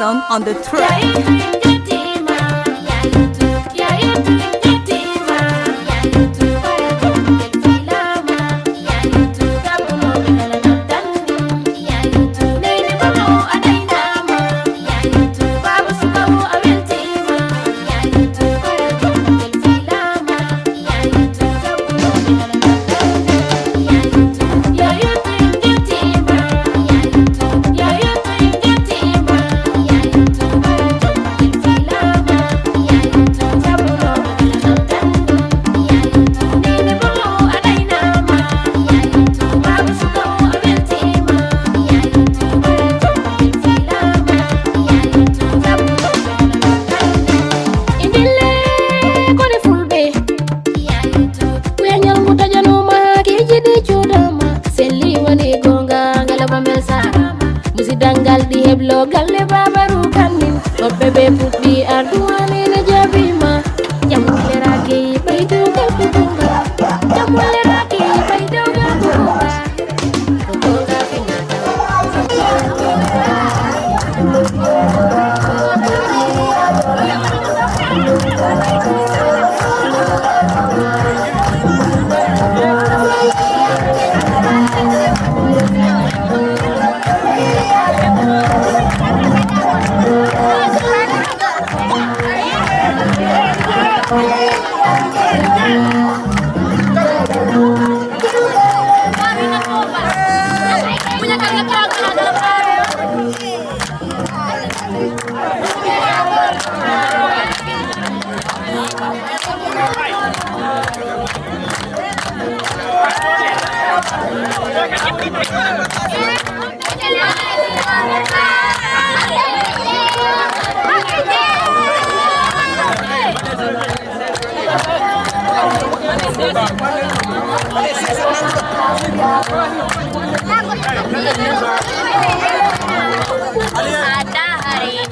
Jackson on the track. Galle babaru kanin bebe putti aduane na jabima jamule ragi baidu gabuga jamule ragi baidu gabuga kotoga ada hari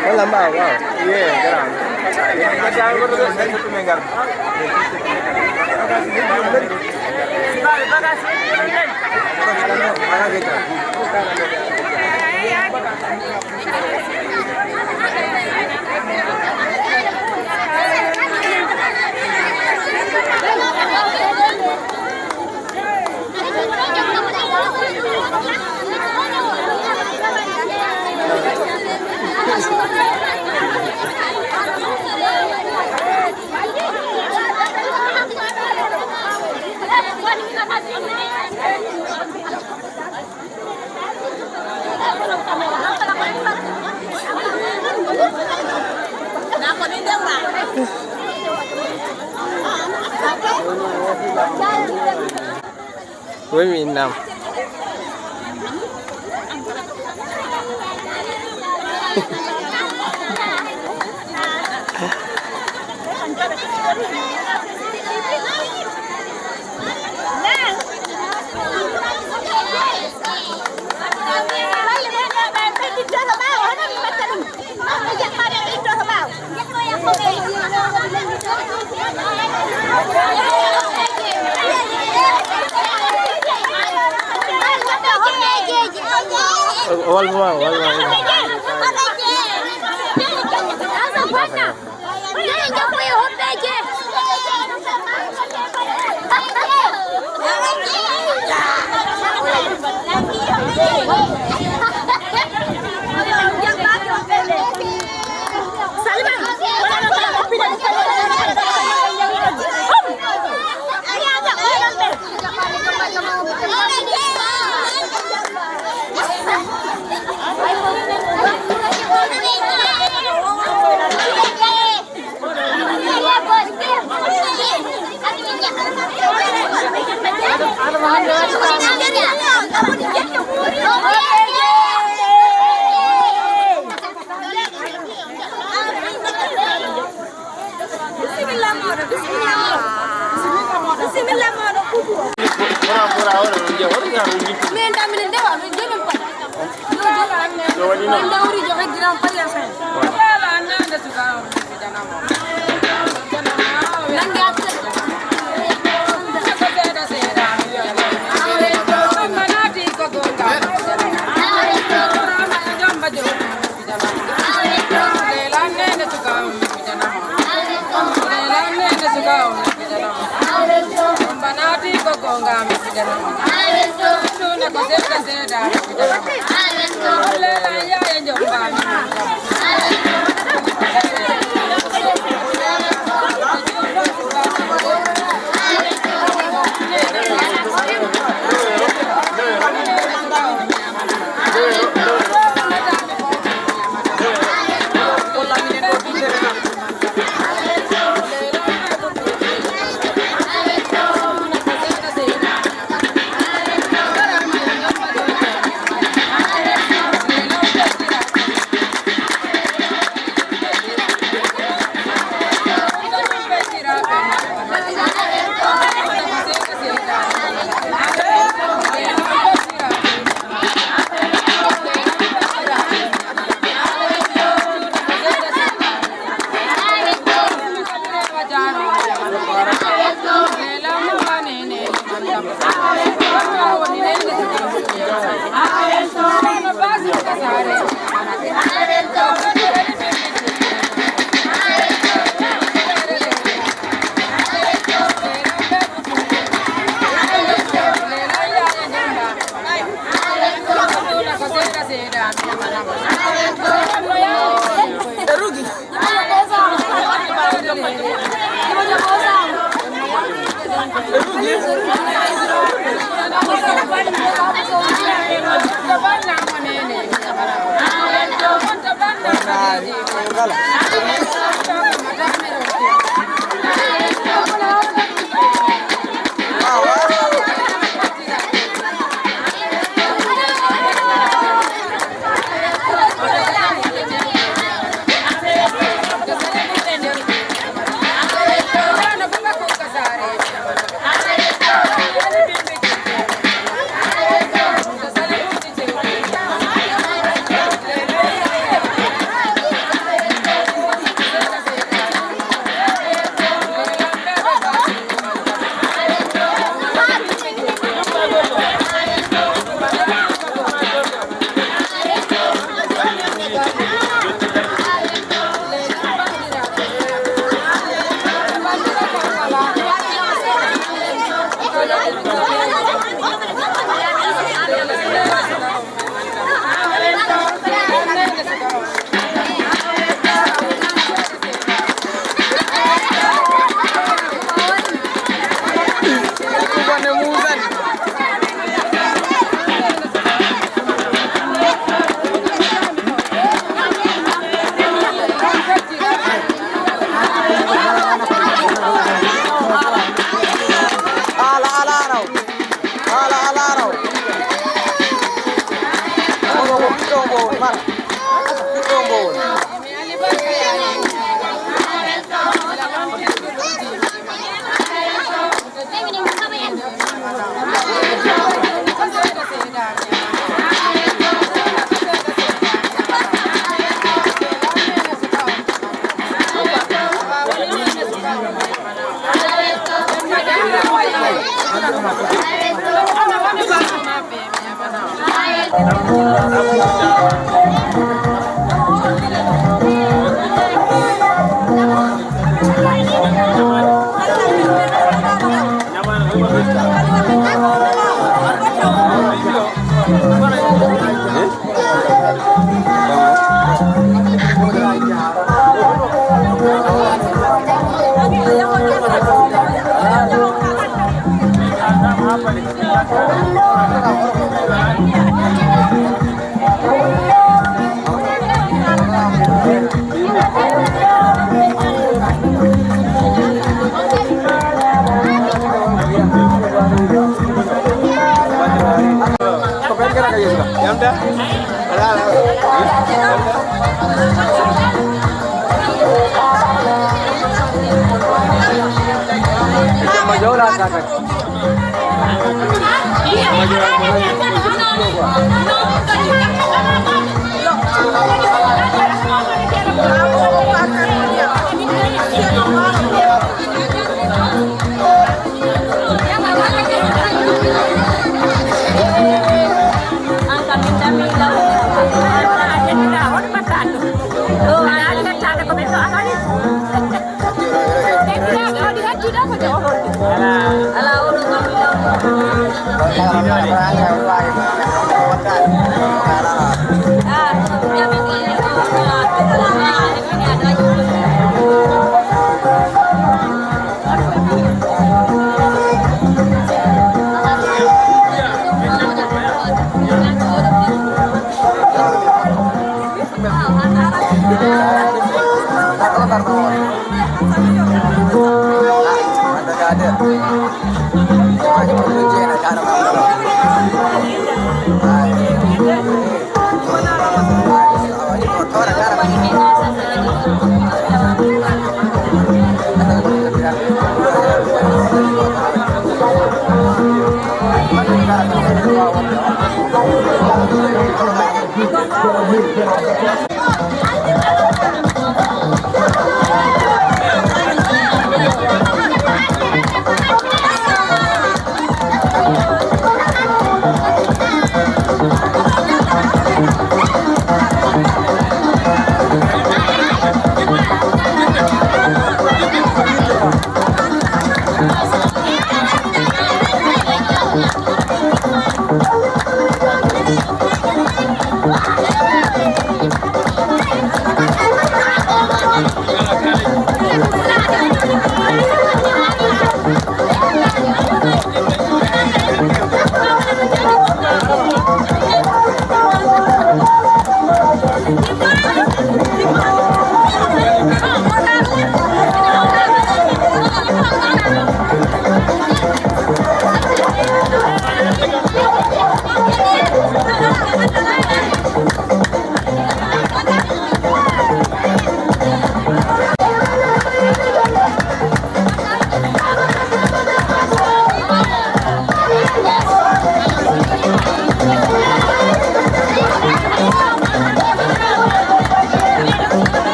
Wala ba? Wow. Iya, sekarang. Masih aku berdua saya satu menggar. Với miền Nam. Wal mau.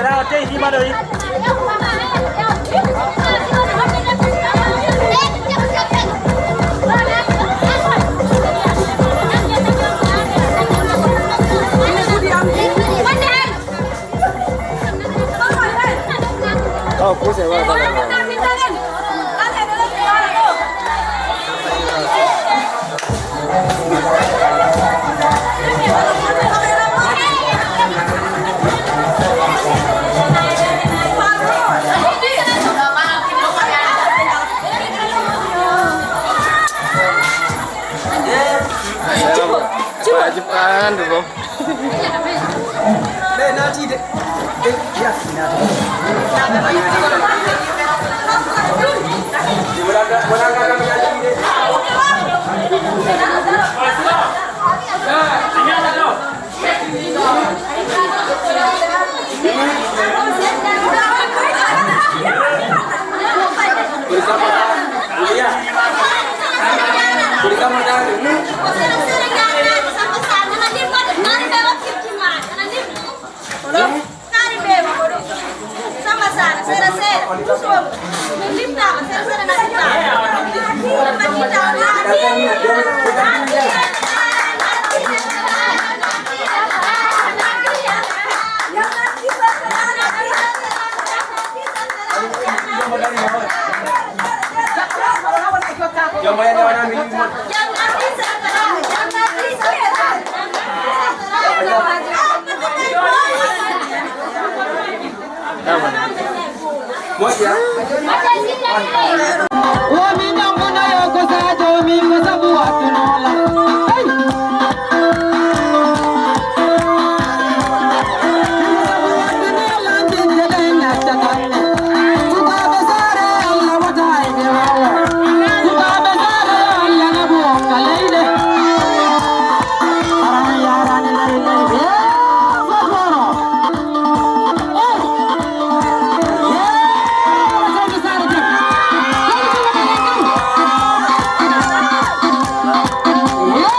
nào chơi gì mà đời Cô sẽ vào Jepan dulu. Đây nó chi đấy. Đây ya sini. Yang bayar ni orang minum. Muat ya. Yeah.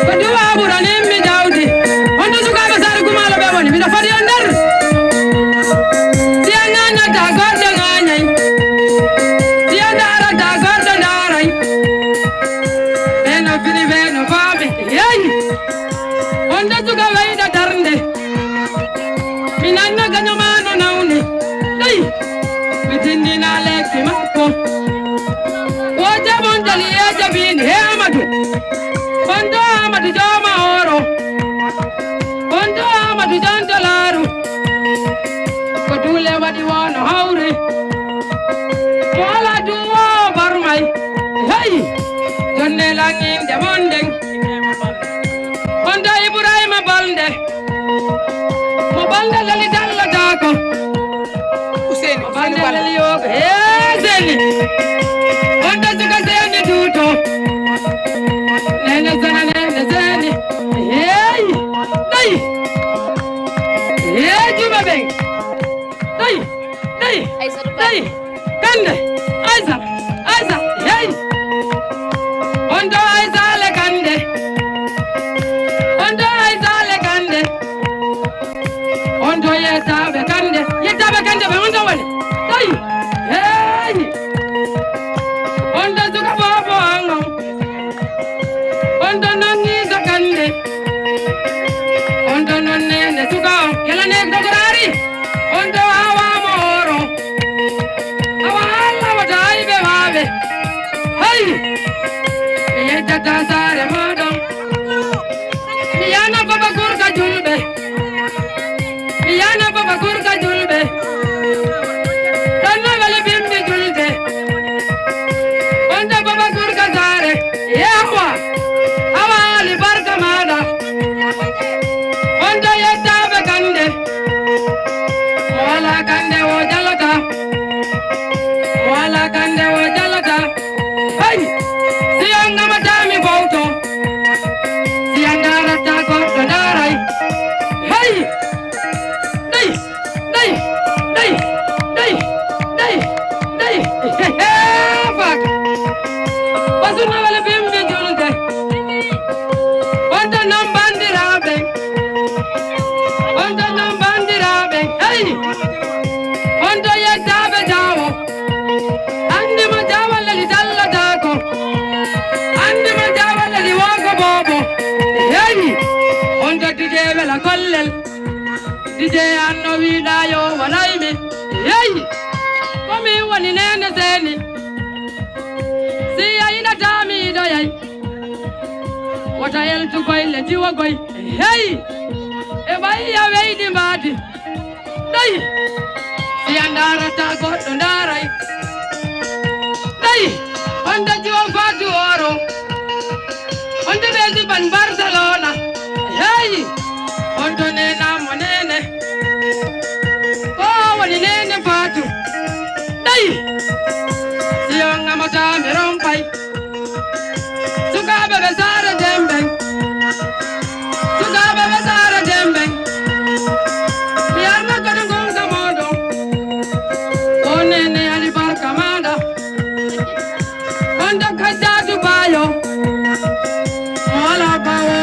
duwa burani mi jawdi ondo sukaɓe sare gumalo ɓe woni miɗa fadi on nder siya ganata goɗɗo gañay siya darata goɗɗo daray ɓeno fini ɓeno faaɓe yeyi ondo suka wayɗa darde mi nanno gañomano nawne ɗay mi tindina lekki makko o jabon dali e jabini he amadou Bondo Amadou Joma Oro Bondo Amadou Jantolaru Ko dule wadi wono hawre Wala duwo barmay Hey Jonne langinde mondeng Bondo Ibrahima Balde Mo balde lali dallata ko Useni balde lali yoga Seni Bondo suka seni tuto Nene zani hey day hey Juma Beng day day kande Aisa hey ondo Aisa le kande ondo yetabe kande be ondo wani day hey ondo zuka bobo ango ondo nonni zakande ondo nonne ne tuka kala ne dogorari ondo awa moro awa alla wadai be wabe hey ye tata sare modo yana baba gurga julbe tanna wale bimbi julbe ondo baba gurga sare yawa awali barka mada ondo yettaɓe kande wala kande wo jalata hay siyangamatami bowto siyandarata goɗɗo daray hay day faka wasuna wala bimbi julde ondo non bandiraɓe hey ondo yettaɓe jawo andima jawallali dallatako andima jawallali woko bobo hey ondo dije wela gollel dije anno wiɗa yo walaymi hey komi woni nene seni si yayinatami ɗoyay wota yeltugoyle jiwogoy hey e ɓayya weydi mbadi ɗay siya darata goɗɗo daray ɗay onde jiwo fatu oro onde ɓeydi ban Barcelona hey onto nenamo nene ko woni nene fatu ɗay siyo ngamatami rompay sukaɓe ɓe sara demben miyarno kono gonga moɗo o nene ali barka maɗa ondo kaddatu bayo wala bawo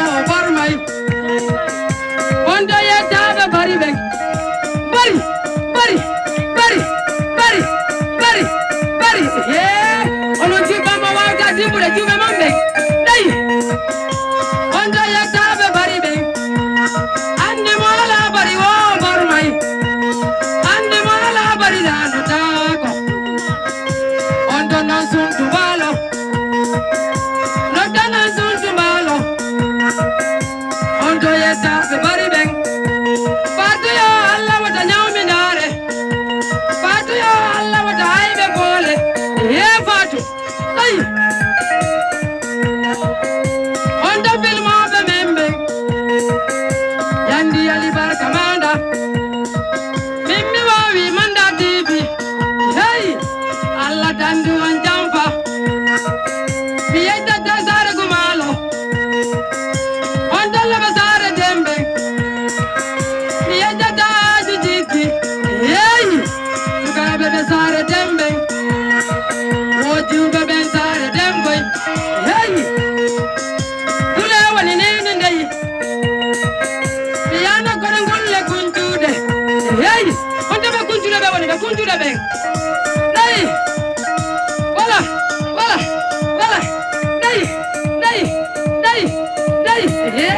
hey, hey,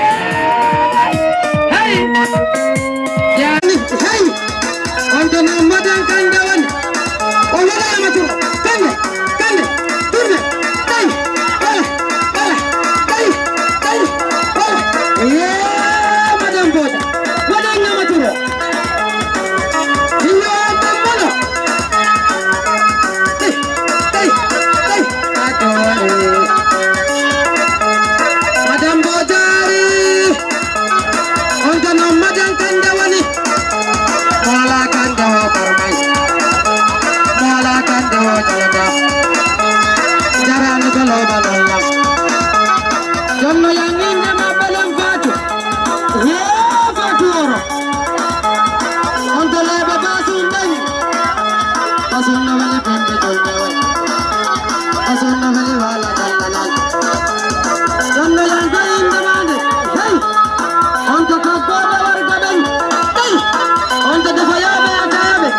yeah, hey, on the Madan Kandawan, on the Yamato, Kande, Turne, hey, yeah, Madam Boda, Madan Yamato, you are the mother. Madam Bojari, on the no Madam Kandawani, Mala Kandawa Parmai, Mala Kandawa Jalada, Jaran Galoba Lola, Jono Yangin Mabalam Fatu, yeah, Faturo, on the Leba Basun Bay, Basun Novella Pembe Dolme, Basun Novella Vala Jalala. Jono Yangin demanded, hey, on the Kakova Vargaben, hey, on the Defayabe Akabe,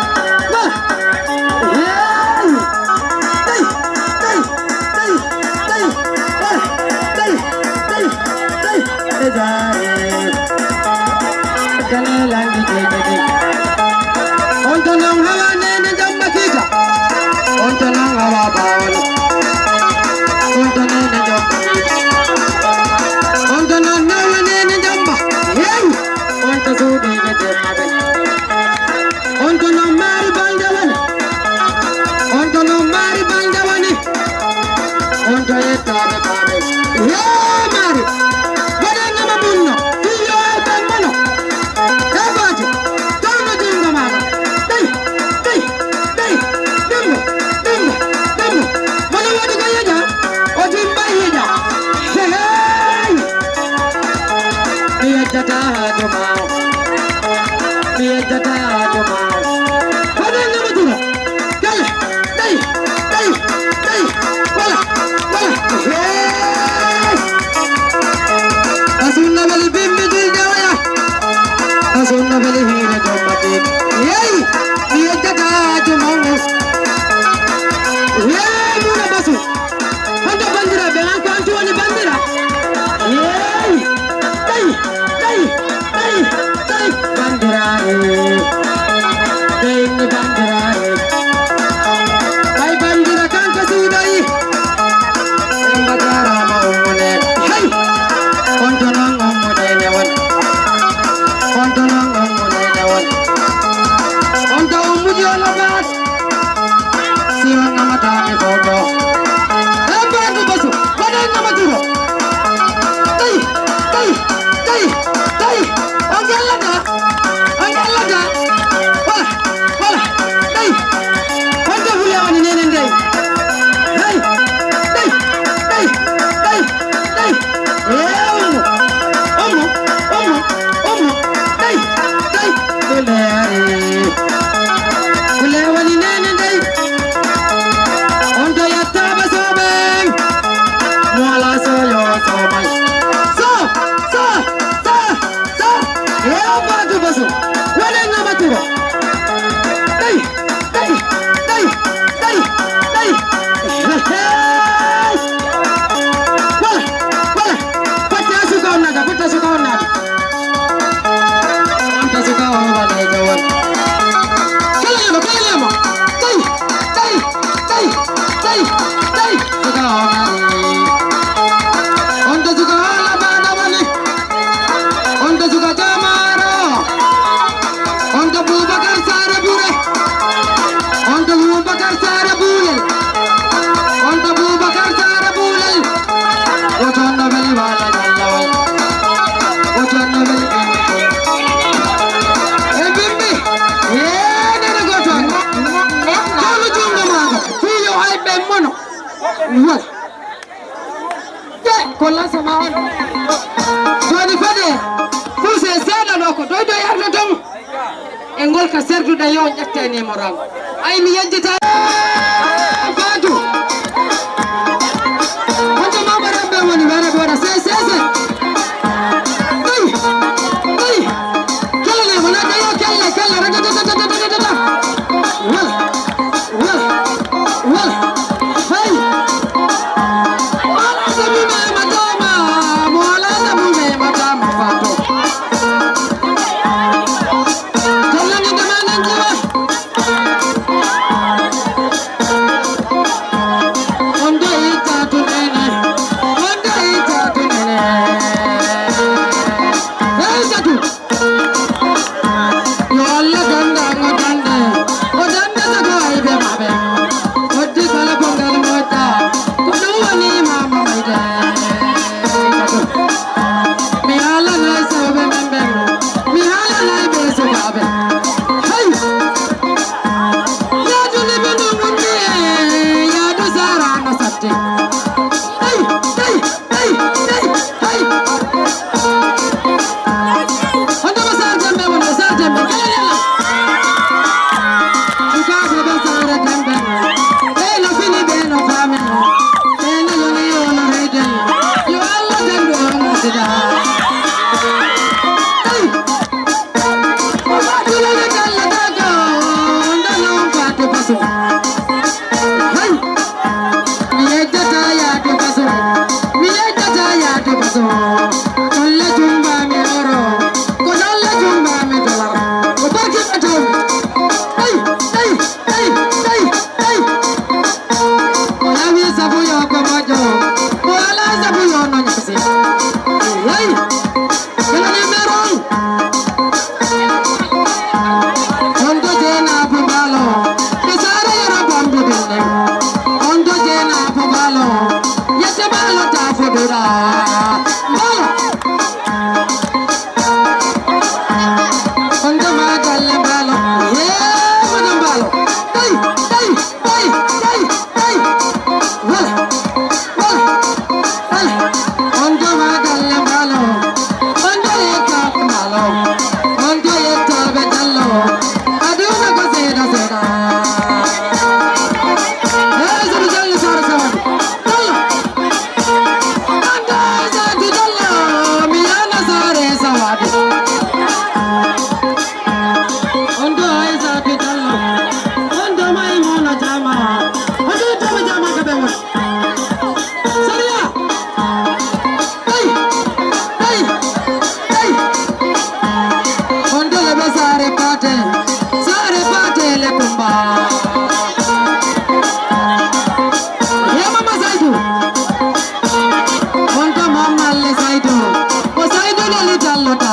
kolla sama on joni fade fuse seeɗa ɗo ko doydo yarde dom e ngolka serduɗa yo ƴettene mo ram ay mi yejjita fatu hoto mamaramɓe woni wara ɓe waɗa sese kellanemo nada yo kella ragatatatatatata wal hey Mola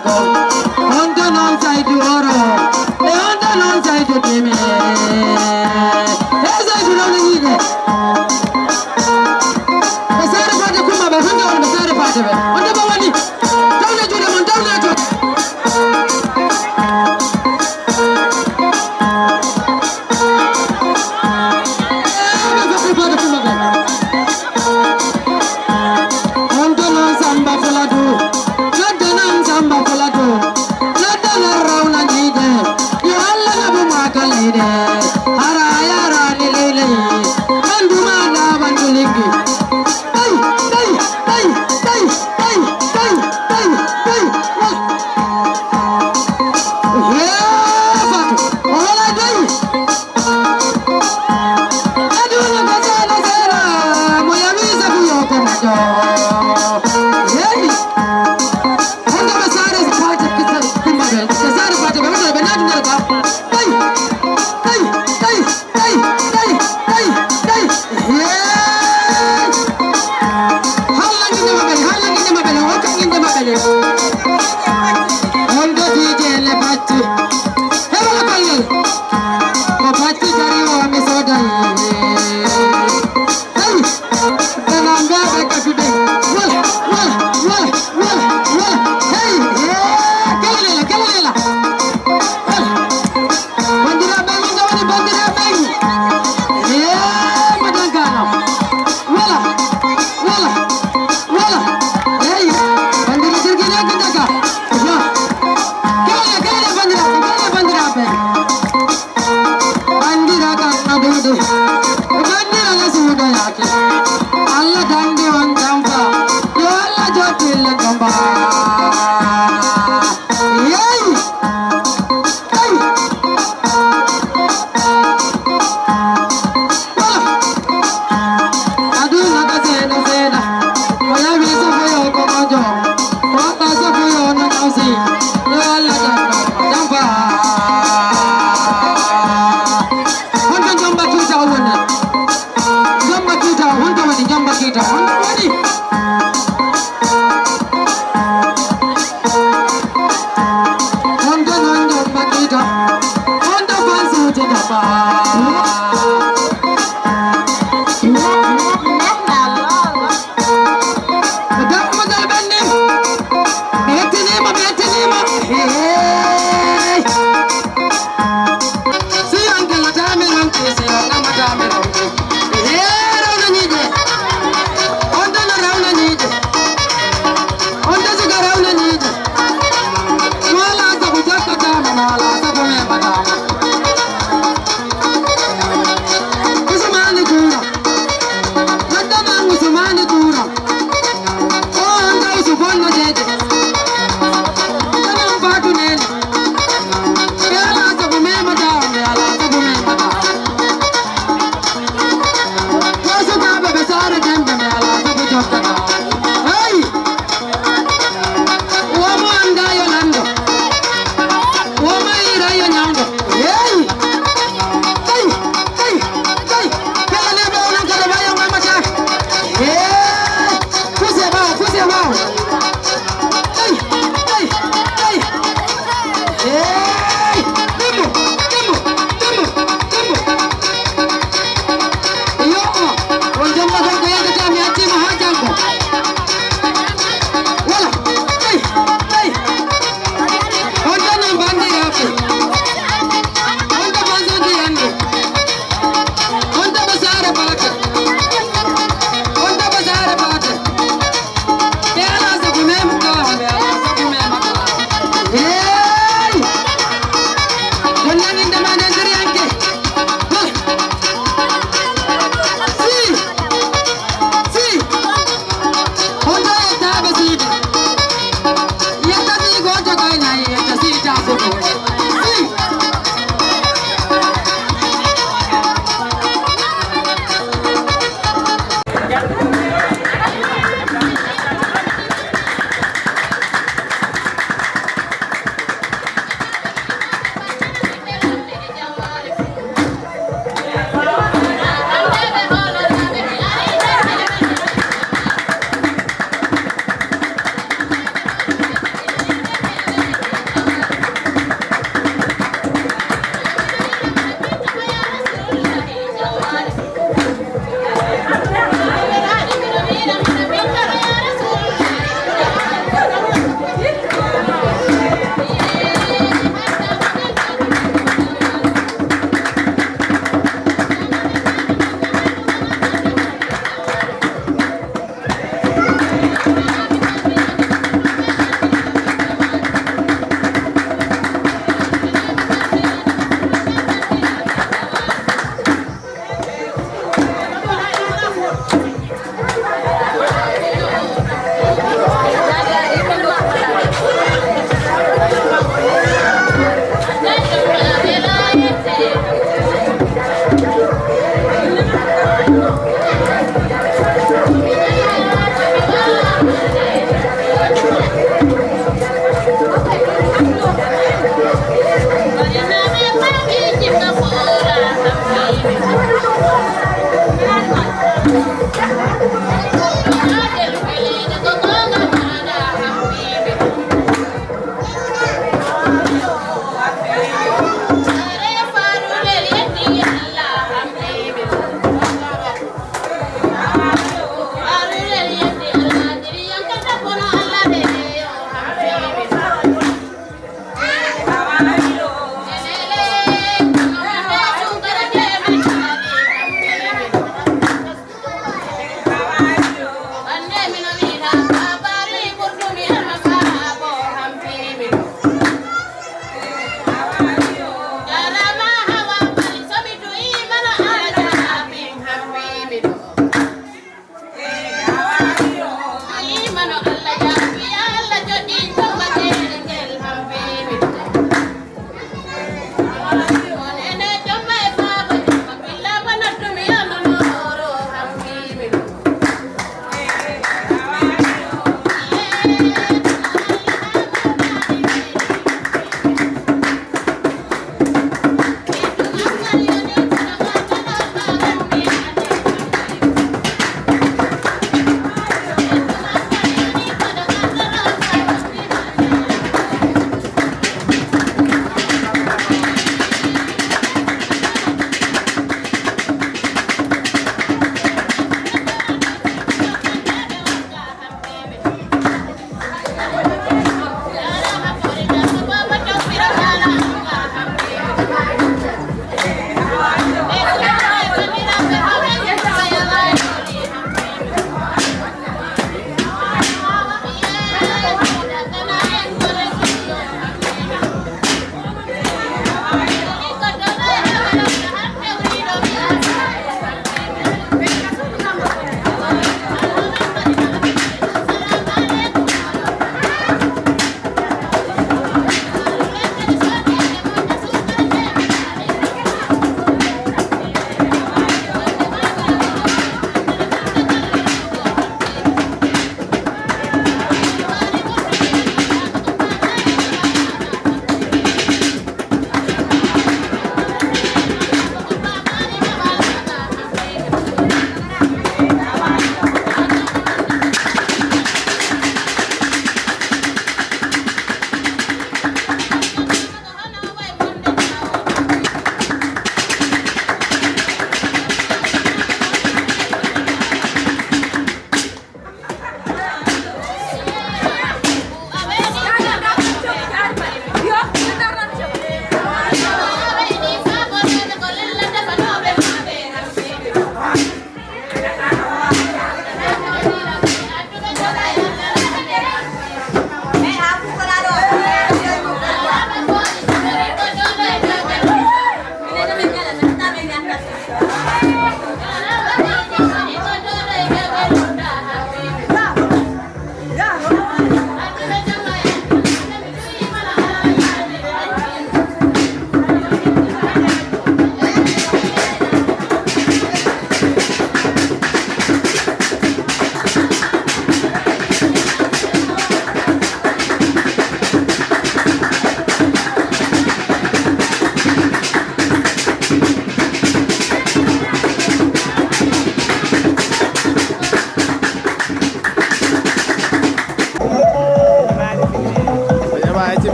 go. Honda non sai tu oro. E Honda non sai tu teme. E sai tu non niente. Basare fate kuma ba Honda on basare fate be. Honda ba wani. Dawle jude mon dawle to.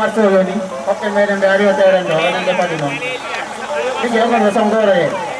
Marsoloni, oke medan dari hotel dan doang dapat dino. Ini jangan bersama gore.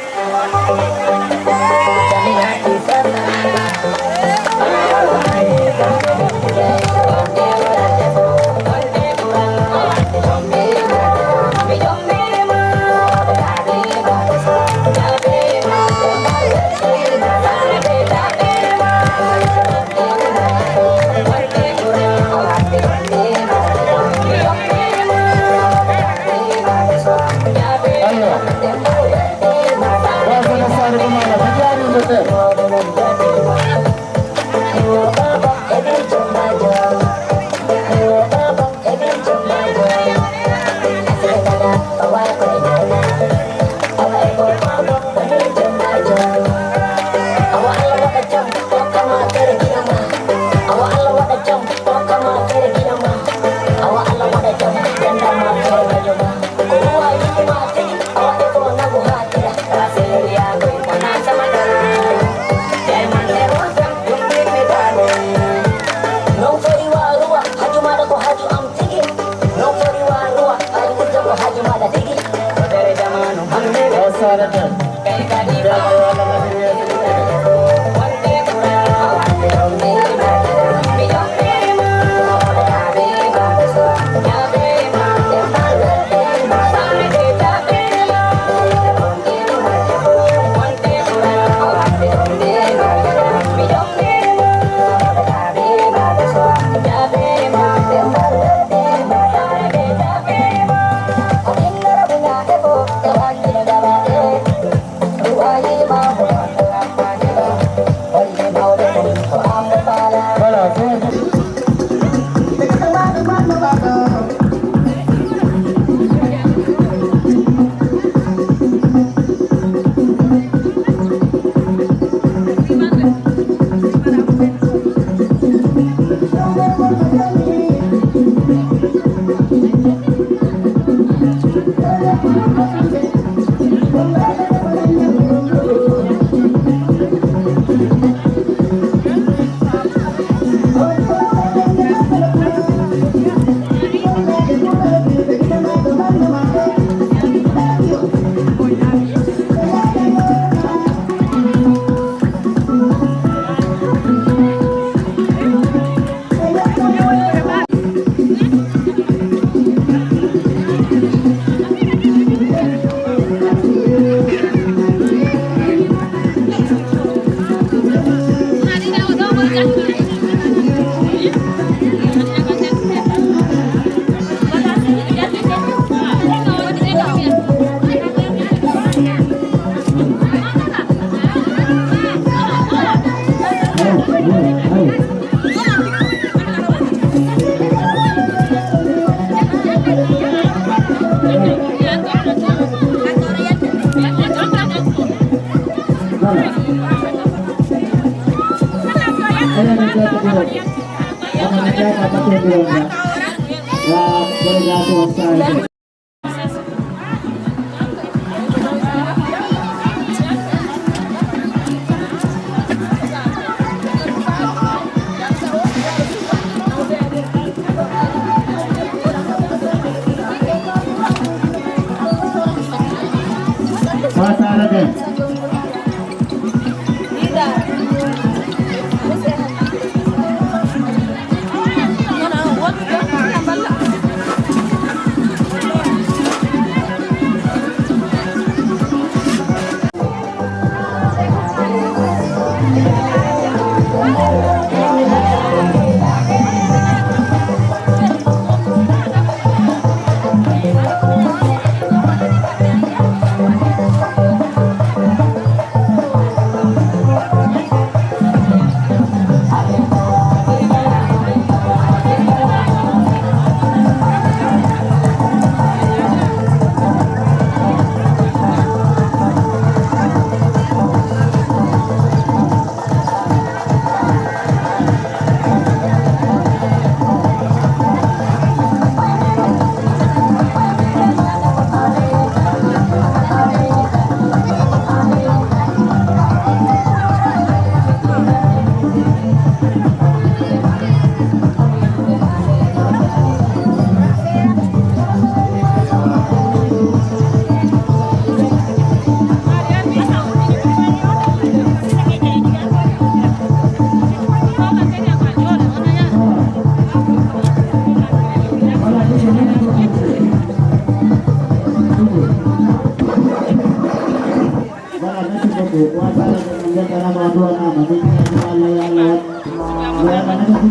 Dia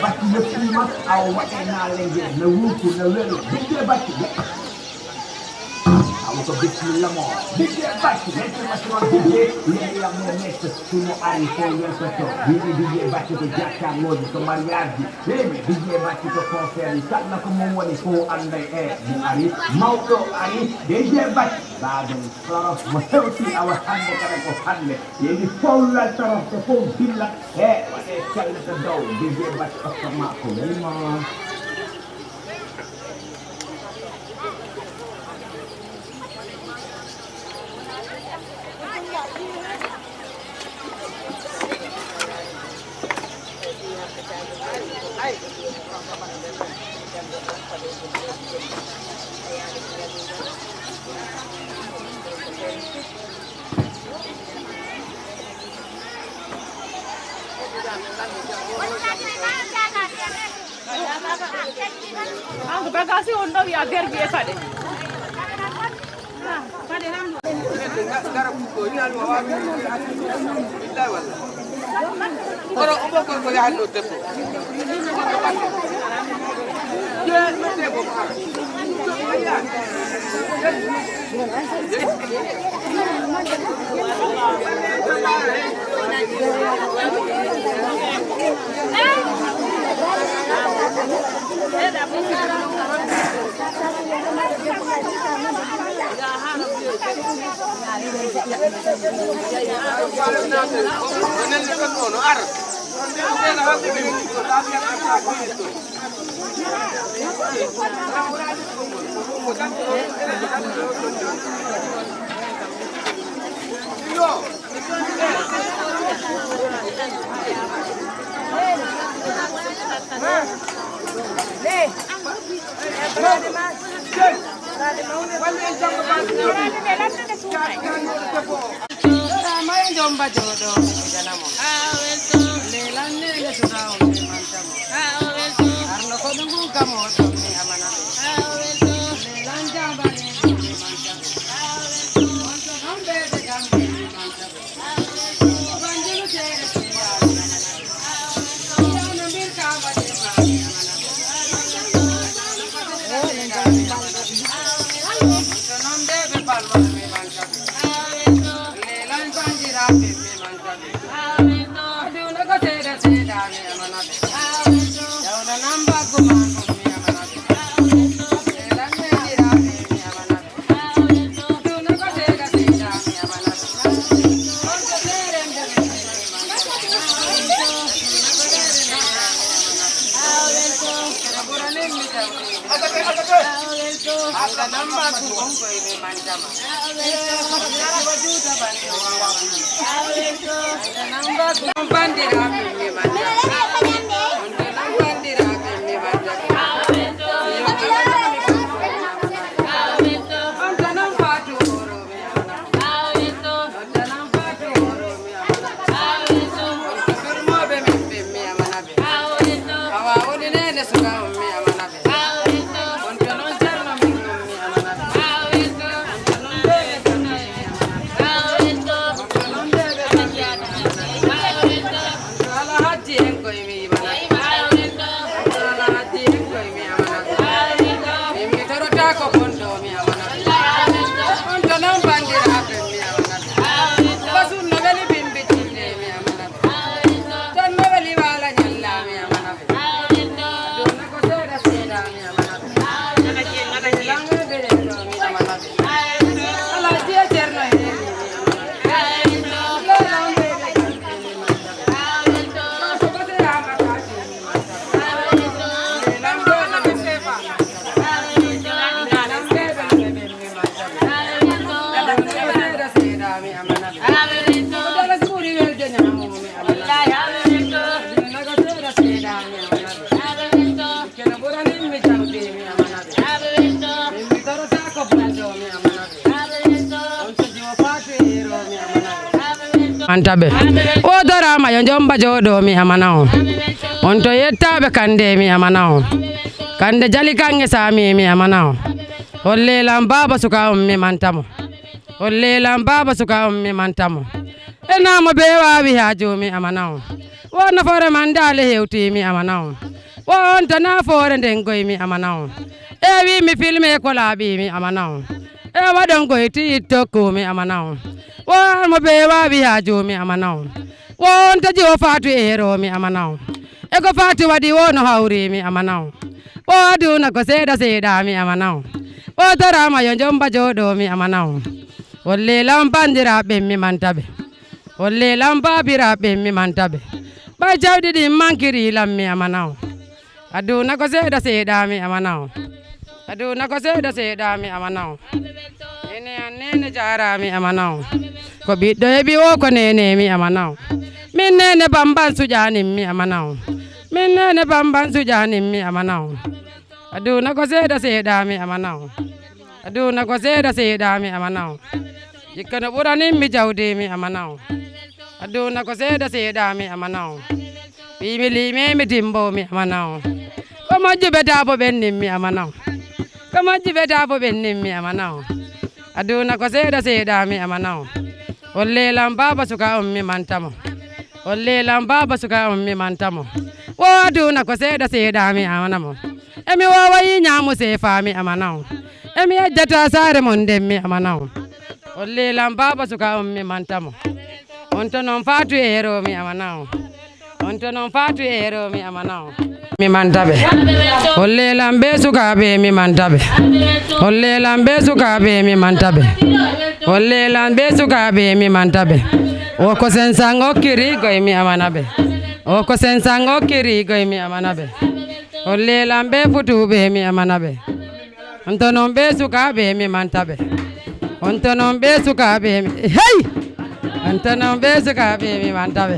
baca lebih mas awak kenal lagi. Naruku naruku. Dia baca. Awak ke bismillah mo. Dia baca. Dia masuk dia. Dia yang menyet semua hari yang satu. Dia baca ke jakar mo ke mariaji. Dia baca ke konferi. Tak nak kemauan itu andai hari mau ke hari dia baca. Badan taraf mesti awak anda kena ko hande. Jadi pola taraf ke pun bilang sekali kedau dia baca sama aku lima. Aku bagasi untuk ya biar biasa deh. antabe o dara ma yo jomba jodo mi amanaw on to yettabe kande mi amanaw kande jali kange sami mi amanaw holle lam baba suka mi mantamo holle lam baba suka mi mantamo ena mo be wawi hajo mi amanaw wona fore mandale hewti mi amanaw won tana fore dengoy mi amanaw e wi mi filme ko labi mi amanaw e wadon goy ti tokko mi amanaw won mo be wawi hajo mi amanaw won taji o fatu ero mi amanaw e ko fatu wadi wono hawri mi amanaw o aduna ko seda mi amanaw o darama yo jomba jodo mi amanaw wolle lampandira be mi mantabe wolle lampabira be mi mantabe ba jawdi di mankiri lam mi amanaw aduna ko seda mi amanaw aduna ko seda mi amanaw ene anene jara mi amanaw ko biddo hebi o ko nene mi amanaw min nene bamban sujani mi amanaw min nene bamban sujani mi amanaw aduna ko seda mi amanaw aduna ko seda mi amanaw jikana burani mi jawdi mi amanaw aduna ko seda mi amanaw bimili mi dimbo mi amanaw ko majjube tabo benni mi amanaw ko majjube tabo benni mi amanaw aduna ko seda mi amanaw holle lam baba suka mi mantamo holle lam baba suka mi mantamo wo aduna ko seda mi amanamo emi wawayi nyamu se fami amanaw emi ajjata sare mon demmi amanaw holle lam baba suka mi mantamo onto non fatu ero mi amanaw onto non fatu ero mi amanaw mi mantabe holle lam be suka be mi mantabe holle lam be suka be mi mantabe holle lam be suka be mi mantabe o ko sensango kiri goy mi amanabe o ko sensango kiri goy mi amanabe holle lam be futu be mi amanabe onto non be suka be mi mantabe onto non be suka be mi hey onto non be suka be mi mantabe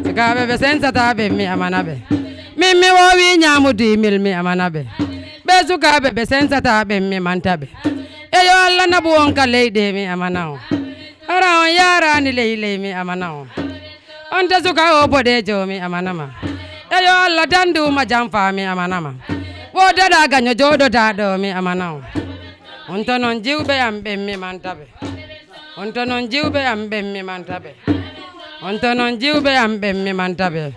suka be sensata be mi amanabe mimi wowi nyamudi mil mi amanabe be suka be sensata be mi mantabe e yo alla nabu on ka leyde mi amanaw ara on yara ni leyle mi amanaw on ta suka o bodejo mi amanama e yo alla dandu ma jamfa mi amanama wo dada ganyo jodo dado mi amanaw on to non jiwbe am be mi mantabe on to non jiwbe am be mi mantabe on to non jiwbe am be mi mantabe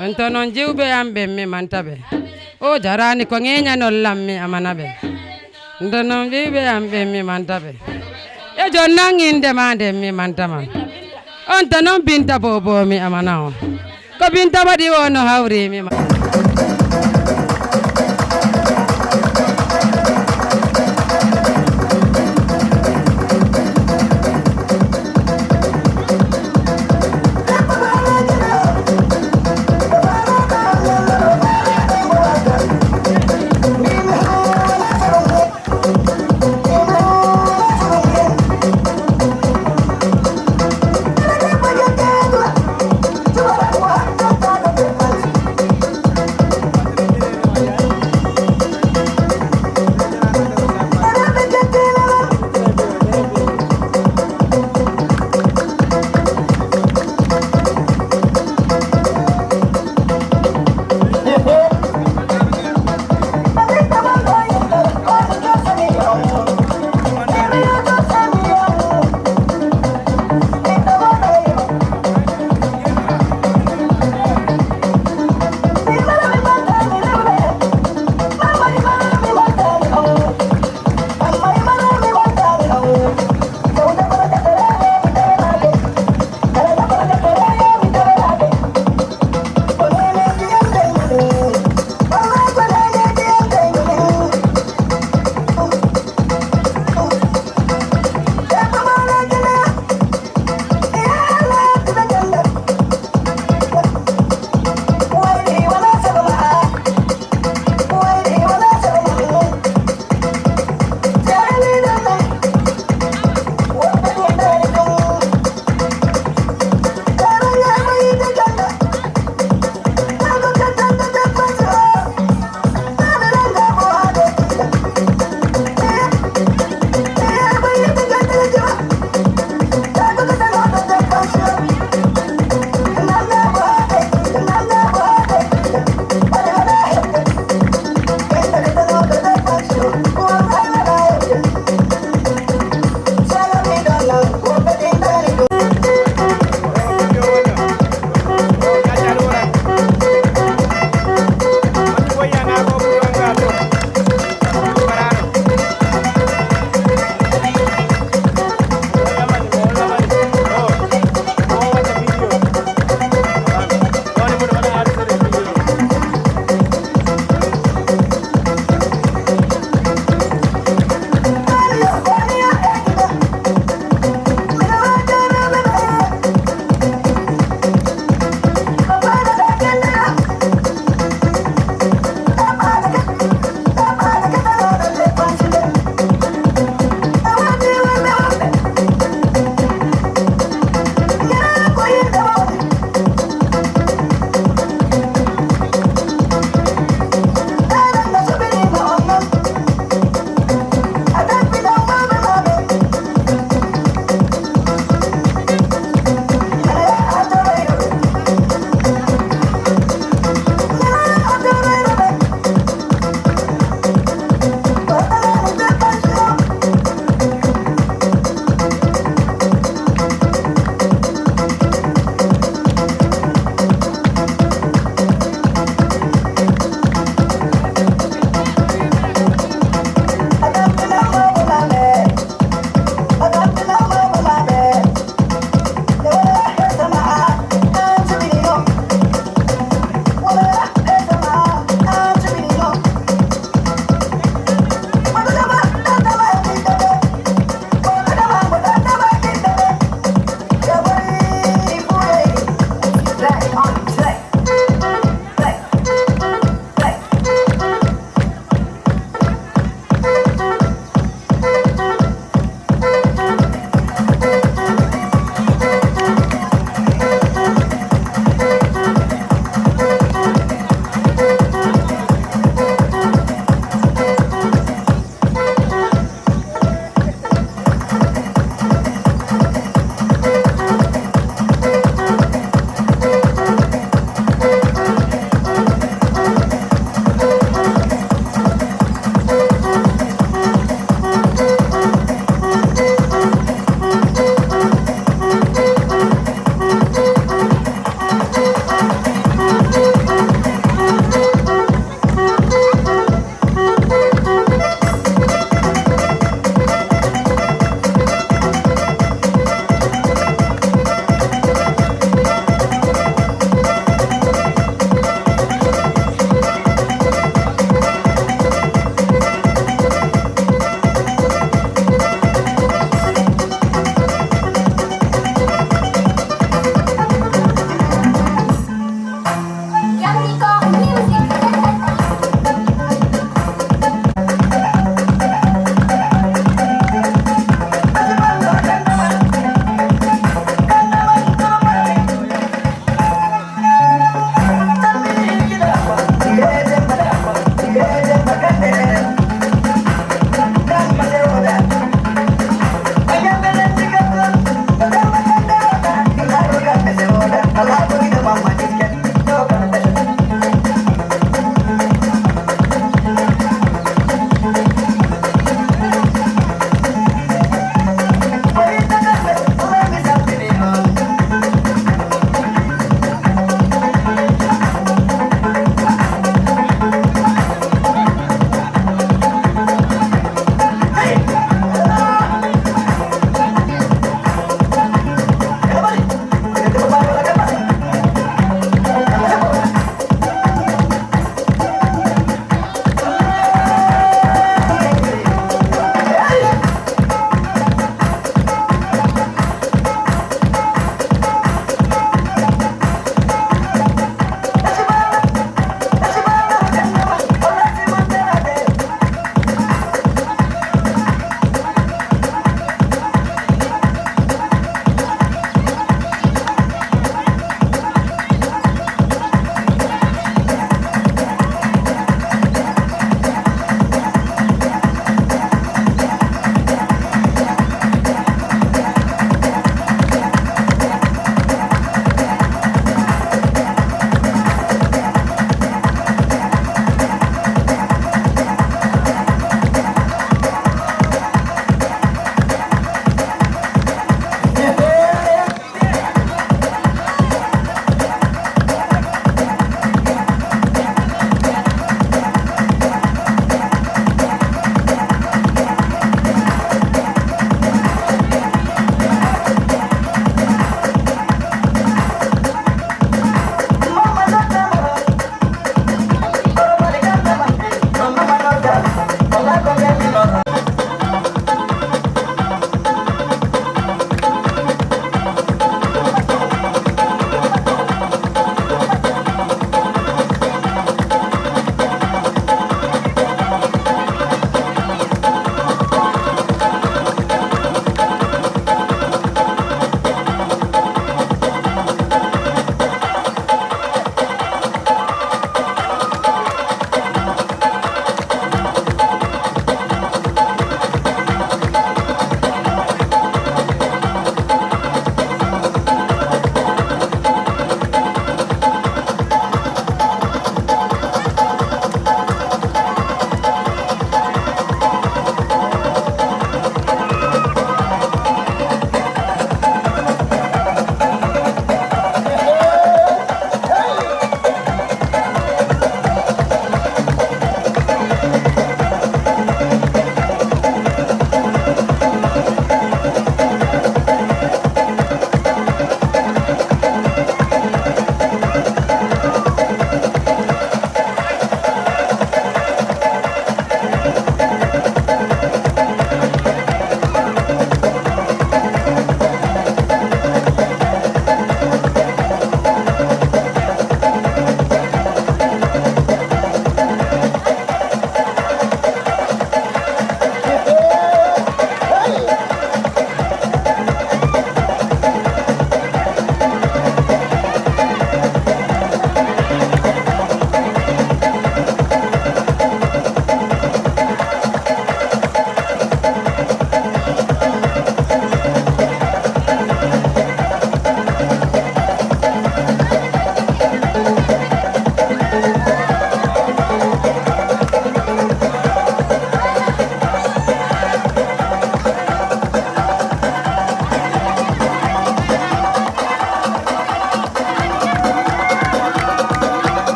on to non jiwbe am be mi mantabe o jarani ko ngenya no lammi amanabe on to non jiwbe am be mi mantabe e jonnanginde mande mi mantama on to non binta bobo mi amanaw ko binta wadi wono hawri mi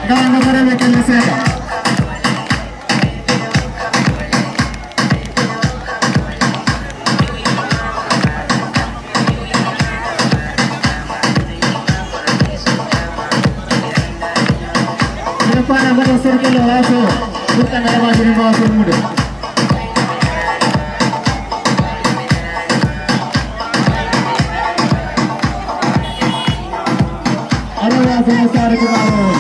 Ganga Barame Kelisega. Para pada circle laso bukan nama jadi masuk muda. Ada laso besar ke bawah.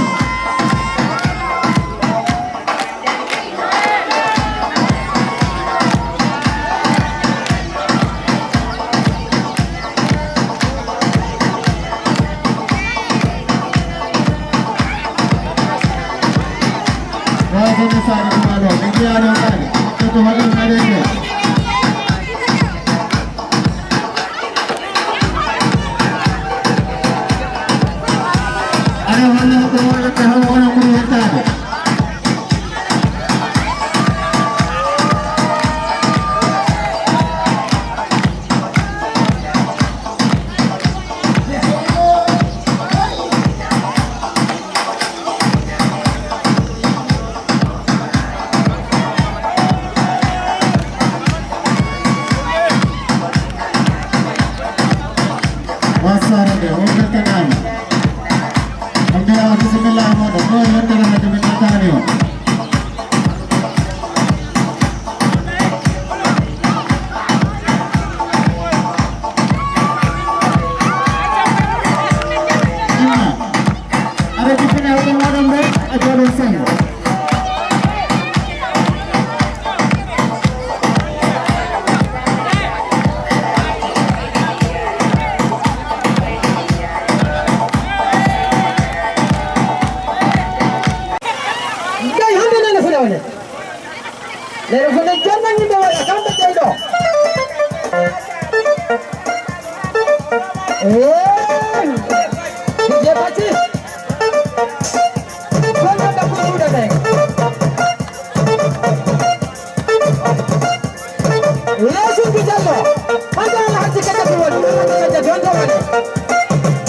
Laso besar ke bawah. Ini ada kan? Satu hari mereka. Ada mana orang tahu orang berhutang. Masalah dia, orang tenang. Alhamdulillah, bismillahirrahmanirrahim. Orang tenang ada minta dia. Ada di sini orang ber, ada orang sang. Lero kone jangan ni bawa kan betul do. Dia baca. Kau tak pun sudah deh. Langsung dijaga. Mana hati kata tuan, hati kata tuan tuan.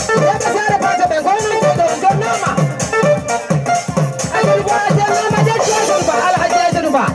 Dia besar baca bengkok ni tuan nama. Ada buat nama dia tuan tuan. Al haji tuan tuan.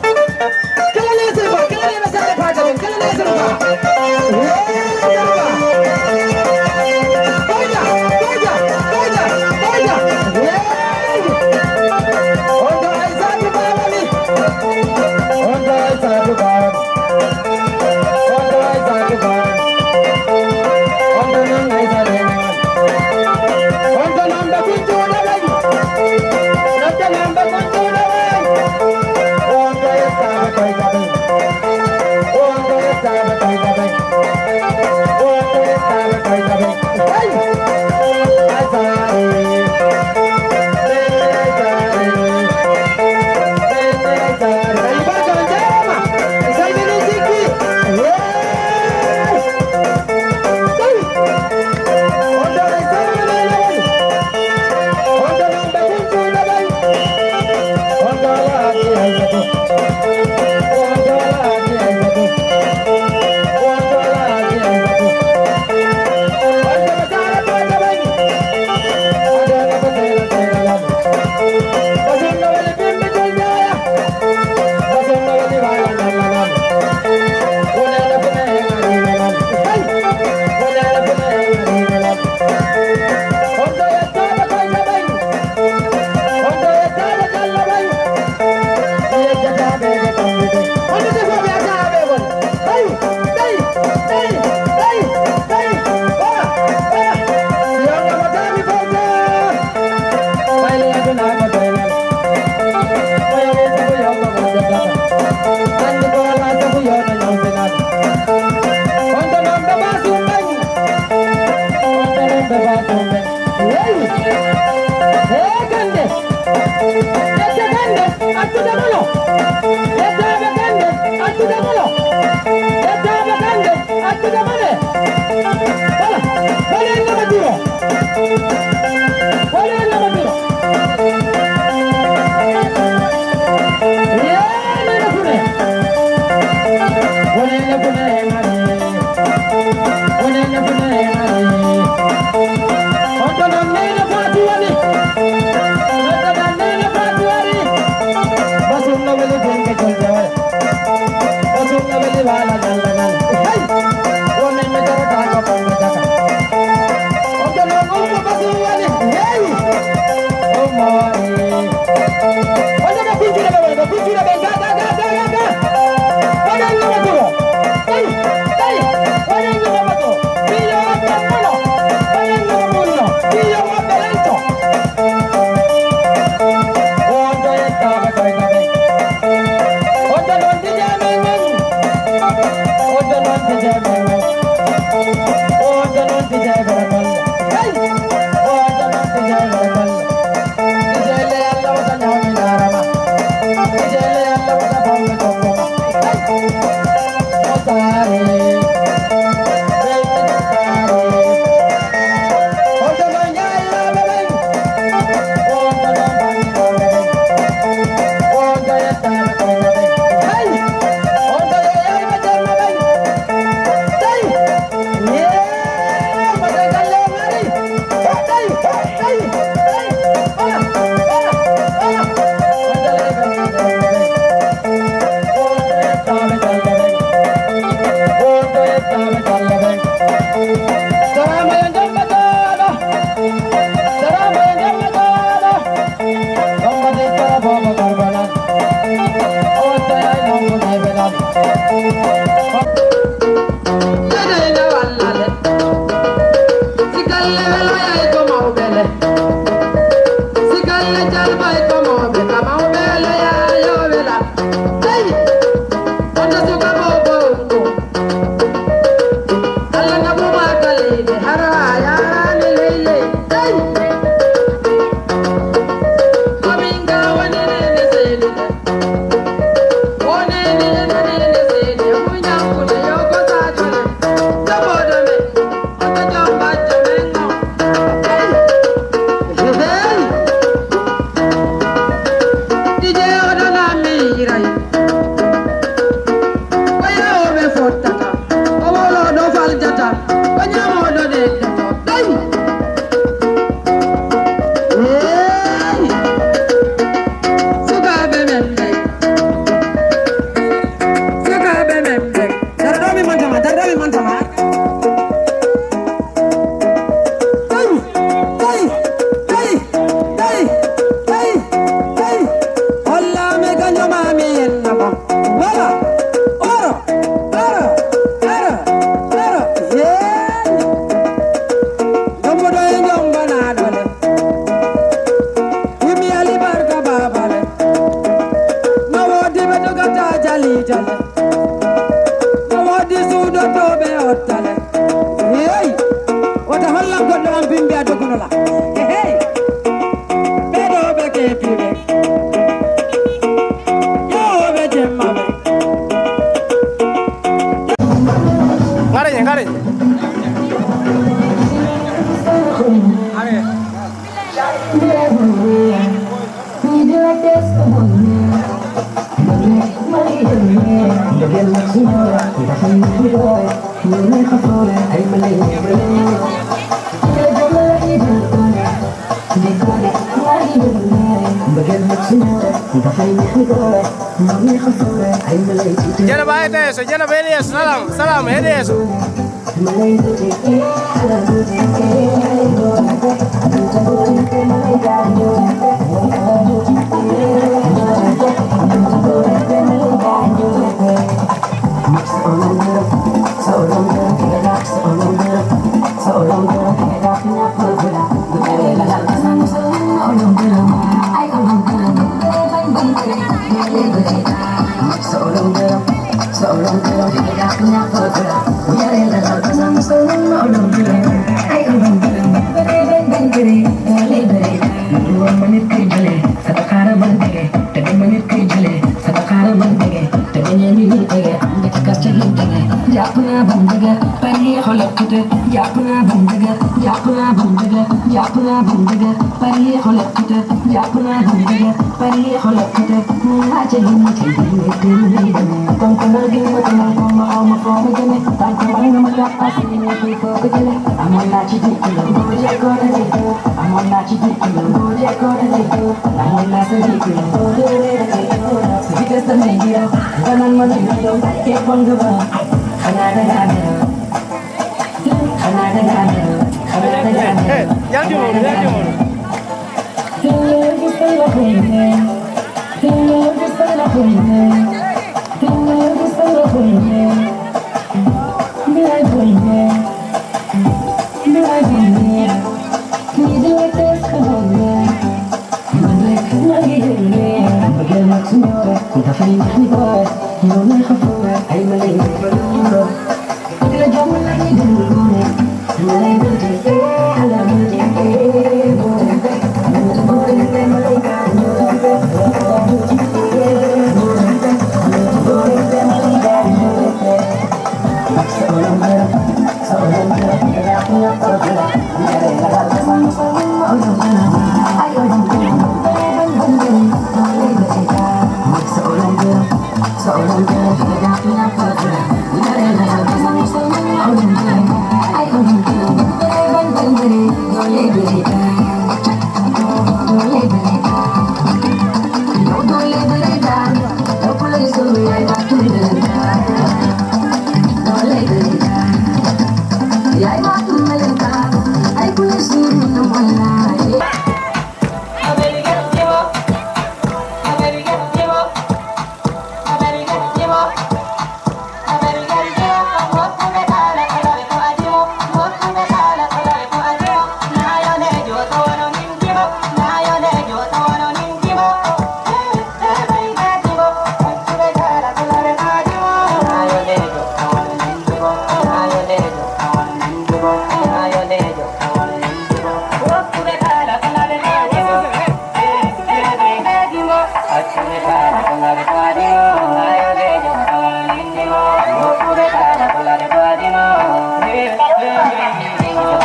Janaba hede eso, janaba hede eso, salam hede eso.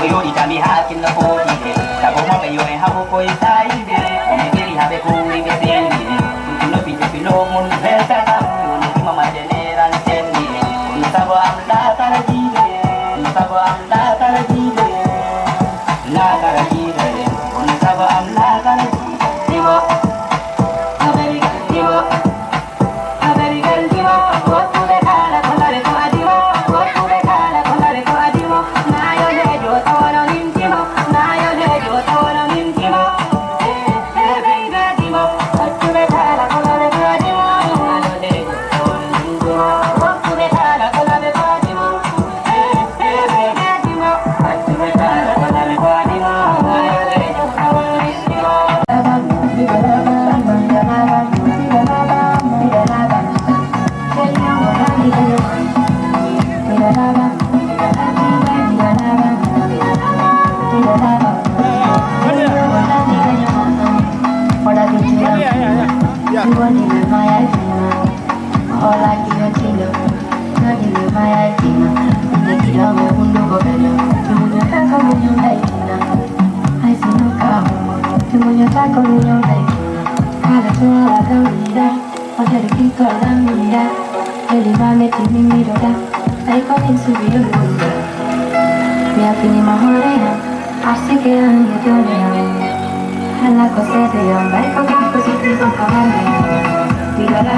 yo itami hakin na ko ide Tabo mo pe yo e habo ko ide Ome beri habe ko ime sendi Tuno pite pilo mun velta tamu Mama general sendi Tabo am la tara jide Tabo am la tara jide La tara jide Tabo am la tara jide Divo American divo American divo What to the cara con la reto adivo What to the cara con la reto adivo Na yo le yo tawano intimo Na yo le yo tawano intimo baby divo What to the cara con la reto adivo Na yo le yo tawano intimo What to the cara con la reto adivo baby divo What to the cara con la reto adivo Na yo le yo tawano intimo Así que ando yo a la cosa de hombre con que positivo caballo. Mira la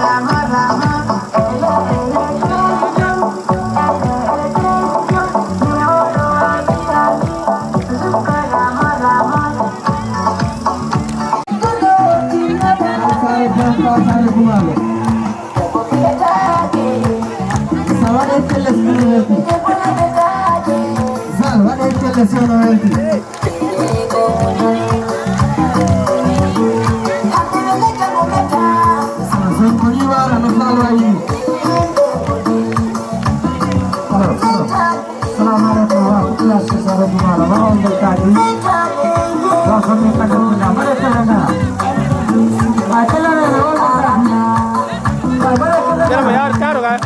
Rama, Rama, kumalo. Sawade tele sinovelti. Sawade tele sinovelti. Son koniwara no salwa yi. Assalamu alaikum wa rahmatullahi wa barakatuh. Wa kami kada kuna mare kana. Atela na na. Jangan bayar caro kan?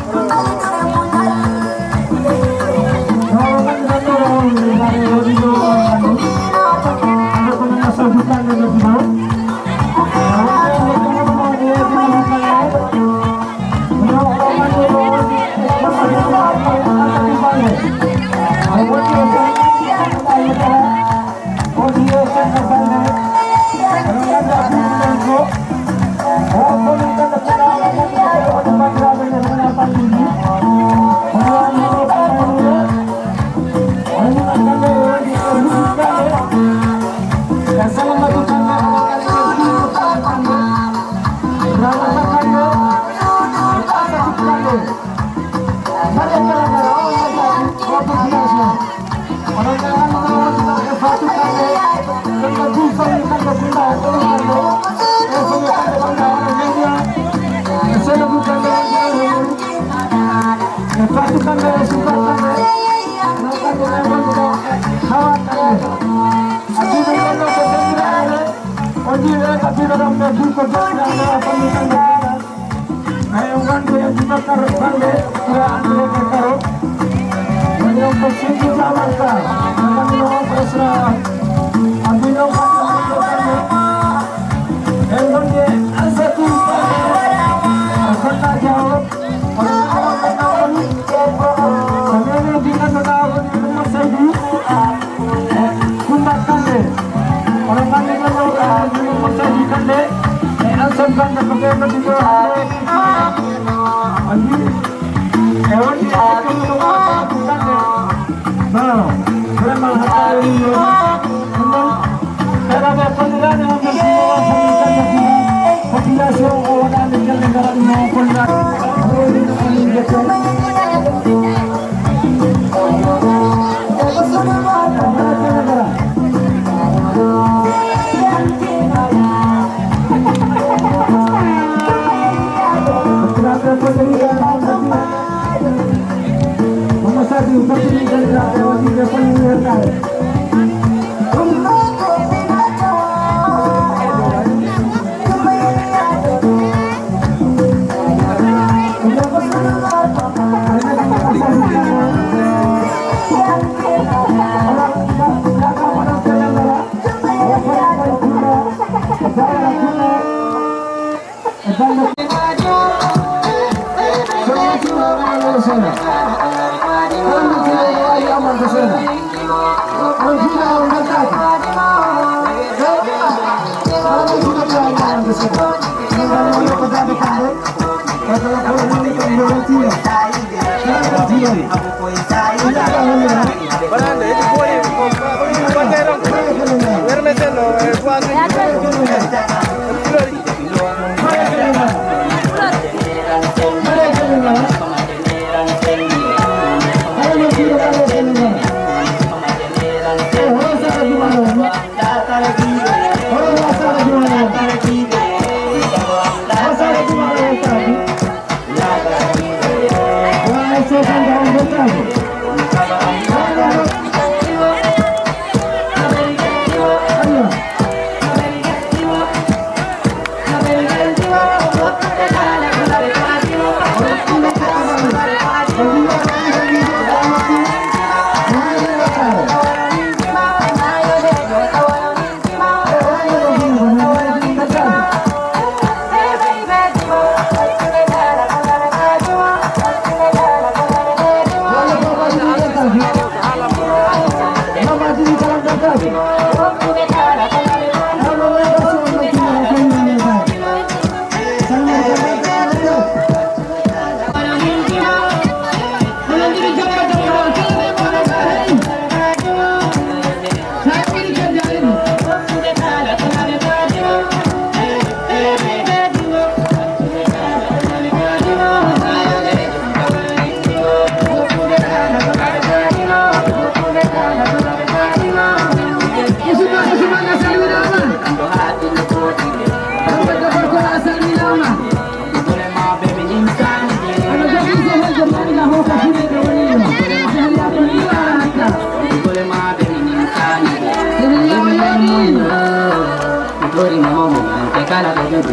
Anche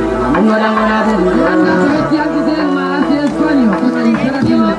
se ma si è spagno,